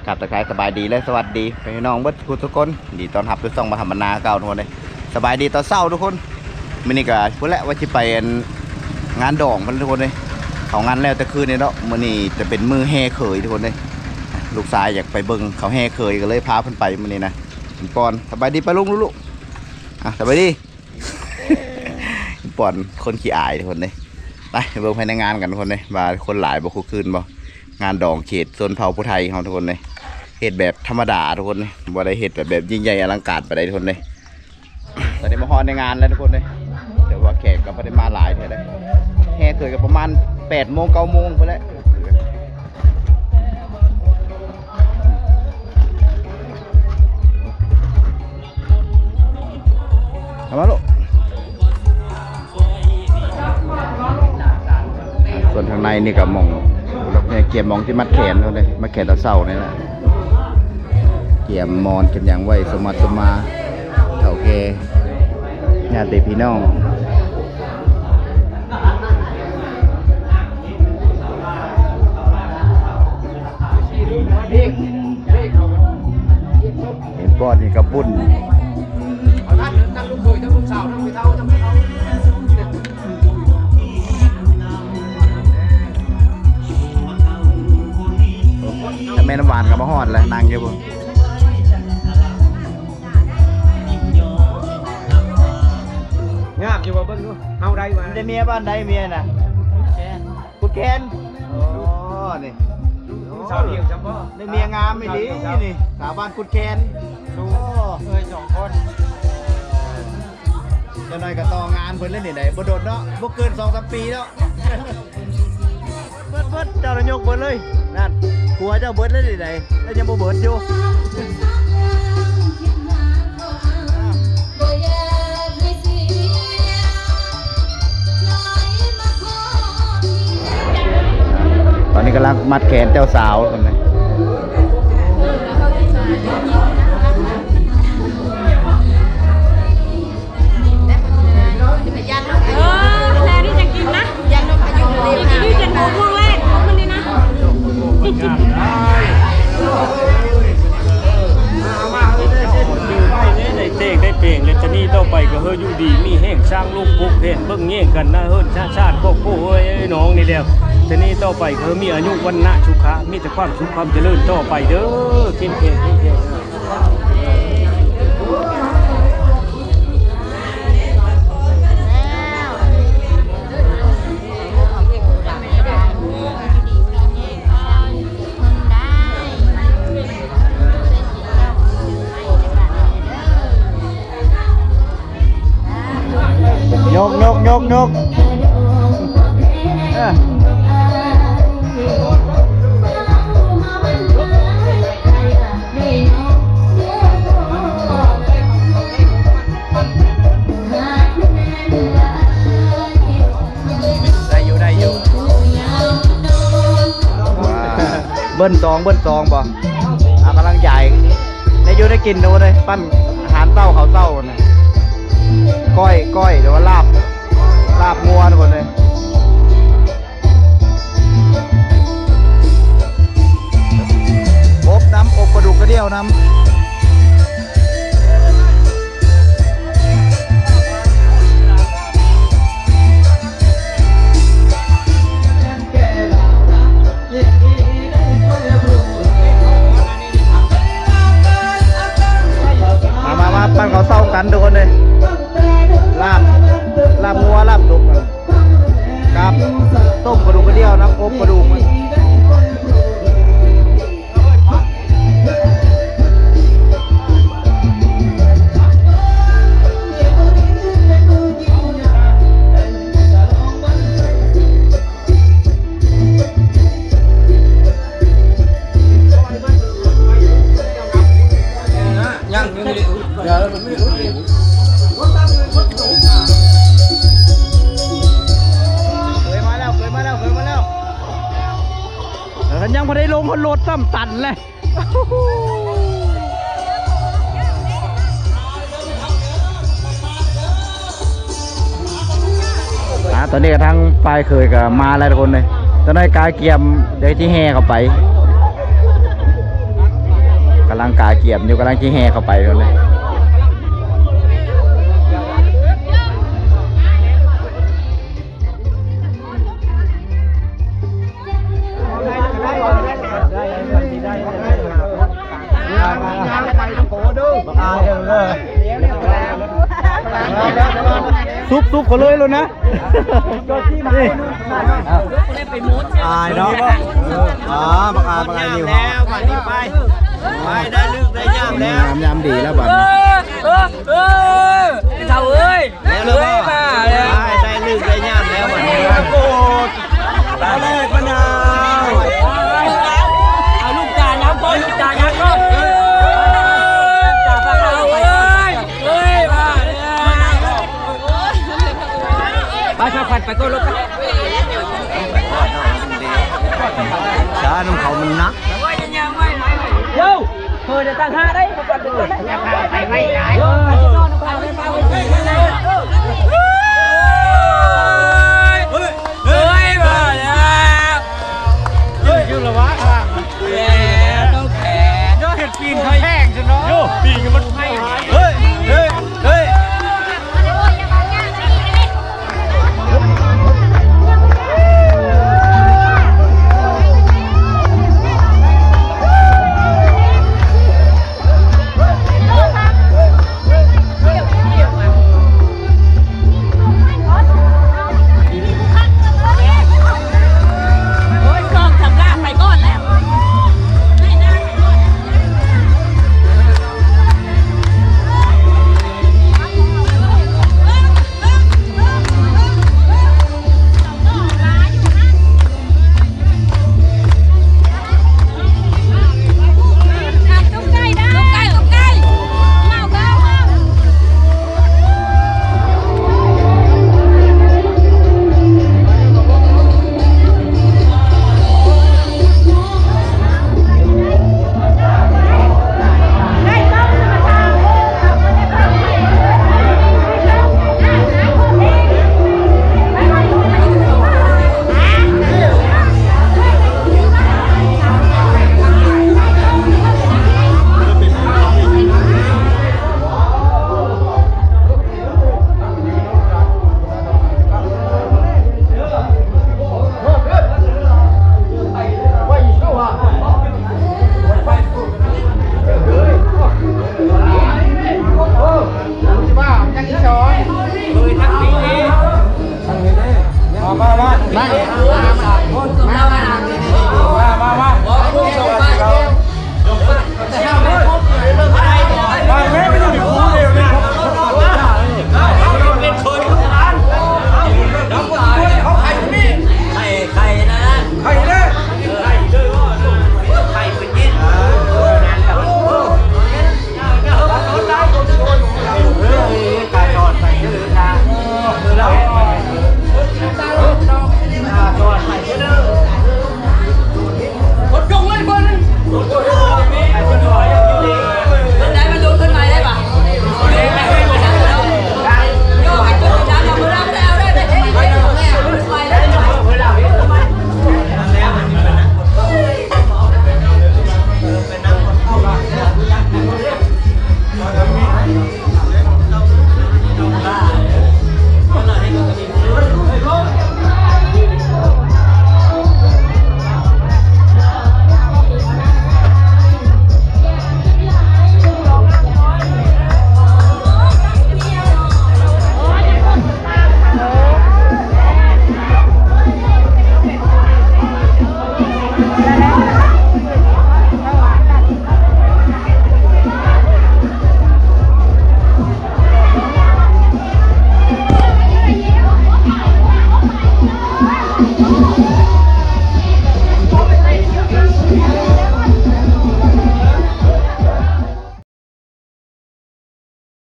กับตะไคร้สบายดีและสวัสดีพี่น้องเบิดทุกคนดีตอนหับทุกซ่องมาทำบรรณาเก่าทุกคนเลยสบายดีตอนเศร้าทุกคนมินิกาพูดแล้วว่าจะไปงานดองมันทุกคนเลยเขางานแล้วแต่คืนนี้เนาะมื้อนี้จะเป็นมือแห่เคยทุกคนเลยลูกชายอยากไปเบิ่งเขาแห่เคยก็เลยพาเพิ่นไปมื้อนี้นะปอนสบายดีไปลุงลูกสบายดีปอนคนขี้อายทุกคนเลยไปเบิ่งภายในงานกันทุกคนเลยว่าคนหลายบ่คู่คืนบ่งานดองเขตโซนเผ่าผู้ไทยของทุกคนเลยเฮ็ดแบบธรรมดาทุกคนเลยบ่ได้เฮ็ดแบบยิ่งใหญ่อลังการไปได้ทุกคนเลยตอนนี้มาฮอนในงานแล้วทุกคนเลยแต่ว่าแขกก็บ่ได้มาหลายเท่าใดแห่เคยก็ประมาณ 8 โมง 9 โมงไปแล้วเอามาลูกส่วนทางในนี่ก็มองเกี่ยมมองที่มัดแขนเขาเลยมัดแขนตะเศร้านี่แหละเกี่ยมมอนกันอย่างไว้สมาเท่าแก่ญาติพี่น้องเห็นก้อนนี่กระปุ้นทั้งลูกเคยทั้งลูกสาวทั้งพี่เท่าทั้งพี่เท่าแม่น้ำหวานกับมะฮอดเลยนางเยอะบุญงามอยู่ว่าเบิ้งดูเอาได้มาได้เมียบ้านได้เมียน่ะกุดแคนโอ้นี่สาวเดียวจำบ่ได้เมียงามไม่ดีนี่สาวบ้านกุดแคนดู2 คนจะหน่อยกับต่องานเพิ่นเล่นไหนบ่โดดเนาะบ่เกิน 2-3 ปีเนาะเบิดเจ้าระยกเบิดเลยนั่นผัวเจ้าเบิดเล่นไหนแล้วยังบ่เบิดอยู่ตอนนี้กำลังมัดแขนเจ้าสาวคนนี้แพรที่จะกินนะยันนกอายุเลยกินที่7 โมงช่วงแรกของมันเลยนะได้เตกได้เปล่งเลยจะนี่ต่อไปก็เฮออยู่ดีมีแห้งสร้างลูกพวกเพนเบิ่งแย่งกันนะเฮิรชาติครอบครัวเอ้ยน้องนี่แล้วจะนี่ต่อไปก็มีอายุวันนะชุขะมีแต่ความสุขความเจริญต่อไปเด้อเข้มแข็งยกได้อยู่เบิ้ลซองบ่กำลังใหญ่ได้อยู่ได้กินดูเลยปั้นอาหารเต้าเขาเต้าเนี่ยก้อยหรือว่าลาบงัวทุกคนเลยอบน้ำอบกระดูกกระเดี่ยวน้ำมาปั้นเขาเศร้ากันทุกคนเลยลาบงัวลาบดุกกับต้มกระดูกกระเดี่ยวน้ำอบกระดูกมันยังไม่ได้เดี๋ยวมันไม่รู้ยังพอได้ลงคนโหลดซ้ำตันเลยตอนนี้กระทั่งปลายเคยกับมาแล้วทุกคนเลยตอนนี้กายเกียมได้ที่แห่เข้าไป กำลังกาเกียบอยู่กำลังขี้แห่เข้าไปเลยซุปเขาเลยแล้วนะอายเนาะบักอายนี่แล้วบัดนี้ไปได้ลึกได้ยามแล้วยามดีแล้วบัดนี้เท่าเอ้ยเลยมาได้ลึกได้ยามแล้วบัดนี้โกดตาแรกมะนาวเอาลูกจานน้ำก้อนลูกจานน้ำก้อนจ่าปลาเอาเอ้ยมาไปชอบฟันไปก้นลูกช้าน้ำเขามันนักโย่เคยจะตั้งห้าได้มาก่อนเป็นต้นได้อย่าพาไปไม่ได้โย่นอนพาไปไปเฮ้ยมาแล้วเฮ้ยอยู่ละวะต้องแขนโยเห็ดปีนไทยแห้งใช่เนาะโยปีนมันไทยเฮ้ยเฮ้ยเฮ้ยThank you.